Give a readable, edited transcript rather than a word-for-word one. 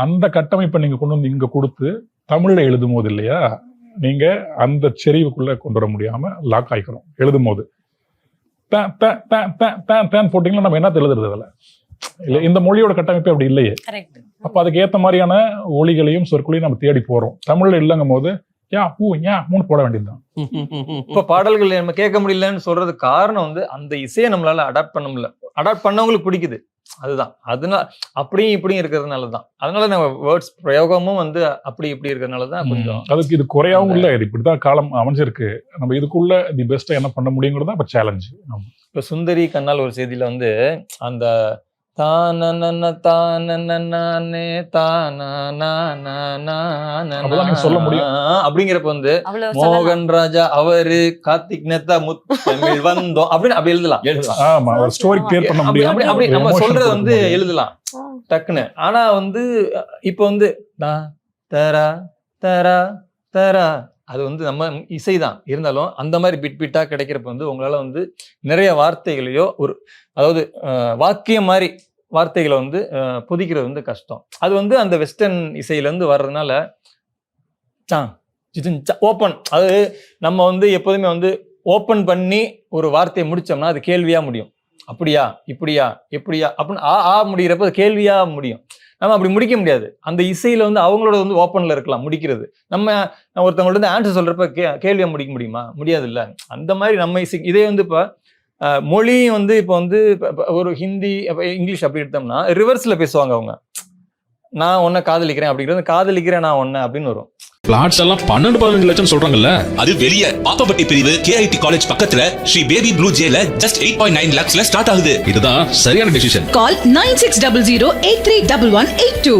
அந்த கட்டமைப்பை நீங்க கொண்டு வந்து இங்க கொடுத்து தமிழ்ல எழுதும் போது இல்லையா, நீங்க அந்த செறிவுக்குள்ள கொண்டு வர முடியாம லாக் ஆயிக்கிறோம். எழுதும் போது போட்டீங்கன்னா நம்ம என்ன எழுதுறது அதுல இல்ல, இந்த மொழியோட கட்டமைப்பு அப்படி இல்லையே. அப்ப அதுக்கு ஏத்த மாதிரியான ஒலிகளையும் சொற்களையும் நம்ம தேடி போறோம். தமிழ்ல இல்லங்கும் போது போட வேண்டியதுதான். இப்ப பாடல்கள் நம்ம கேட்க முடியலன்னு சொல்றது காரணம் வந்து அந்த இசையை நம்மளால அடாப்ட் பண்ண முடியல. அடாப்ட் பண்ணவங்களுக்கு பிடிக்குது, அதுதான். அதனால அப்படியும் இப்படியும் இருக்கிறதுனாலதான். அதனால நம்ம வேர்ட்ஸ் பிரயோகமும் வந்து அப்படி இப்படி இருக்கிறதுனாலதான் கொஞ்சம் அதுக்கு இது குறையாவும் இல்ல. இது இப்படிதான் காலம் அமைஞ்சிருக்கு. நம்ம இதுக்குள்ள தி பெஸ்டா என்ன பண்ண முடியுங்கிறதா இப்ப சேலஞ்ச். இப்ப சுந்தரி கண்ணால் ஒரு செய்தியில வந்து அந்த சொல்ல முடியும் அப்படிங்கிறப்ப வந்து மோகன் ராஜா அவரு கார்த்திக் நேத்தா முத்தமிழ் வந்தோம் அப்படின்னு அப்படி எழுதலாம். ஸ்டோரி கிரியேட் பண்ண முடியும். அப்படி நம்ம சொல்றது வந்து எழுதலாம் டக்குன்னு. ஆனா வந்து இப்ப வந்து தரா தரா தரா அது வந்து நம்ம இசைதான் இருந்தாலும் அந்த மாதிரி பிட்டா கிடைக்கிறப்ப வந்து உங்களால வந்து நிறைய வார்த்தைகளையோ ஒரு அதாவது வாக்கியம் மாதிரி வார்த்தைகளை வந்து பொதிக்கிறது வந்து கஷ்டம். அது வந்து அந்த வெஸ்டர்ன் இசையில இருந்து வர்றதுனால ஓப்பன், அது நம்ம வந்து எப்போதுமே வந்து ஓப்பன் பண்ணி ஒரு வார்த்தையை முடிச்சோம்னா அது கேள்வியா முடியும். அப்படியா இப்படியா எப்படியா அப்படின்னு ஆ முடிகிறப்ப அது கேள்வியா முடியும். நம்ம அப்படி முடிக்க முடியாது. அந்த இசையில வந்து அவங்களோட வந்து ஓப்பன்ல இருக்கலாம் முடிக்கிறது. நம்ம ஒருத்தவங்கள்ட்ட வந்து ஆன்சர் சொல்றப்ப கேள்வியா முடிக்க முடியுமா? முடியாது இல்ல. அந்த மாதிரி நம்ம இசை இதே வந்து இப்ப மொழியும் வந்து இப்போ வந்து ஒரு ஹிந்தி இங்கிலீஷ் அப்படி எடுத்தோம்னா ரிவர்ஸ்ல பேசுவாங்க. அவங்க நான் உன்னை காதலிக்கிறேன் அப்படிங்கிறது காதலிக்கிறேன் நான் உன்னை அப்படின்னு வரும். பிளாட்ஸ் எல்லாம் 12-15 லட்சம் சொல்றாங்கல்ல, அது வெளிய பாப்பப்பட்டி பிரிவு KIT காலேஜ் பக்கத்துல ஸ்ரீ பேபி ப்ளூ ஜேல just 8.9 lakhsல ஸ்டார்ட் ஆகுது. இதுதான் சரியான டிசிஷன். Call 9600 831182.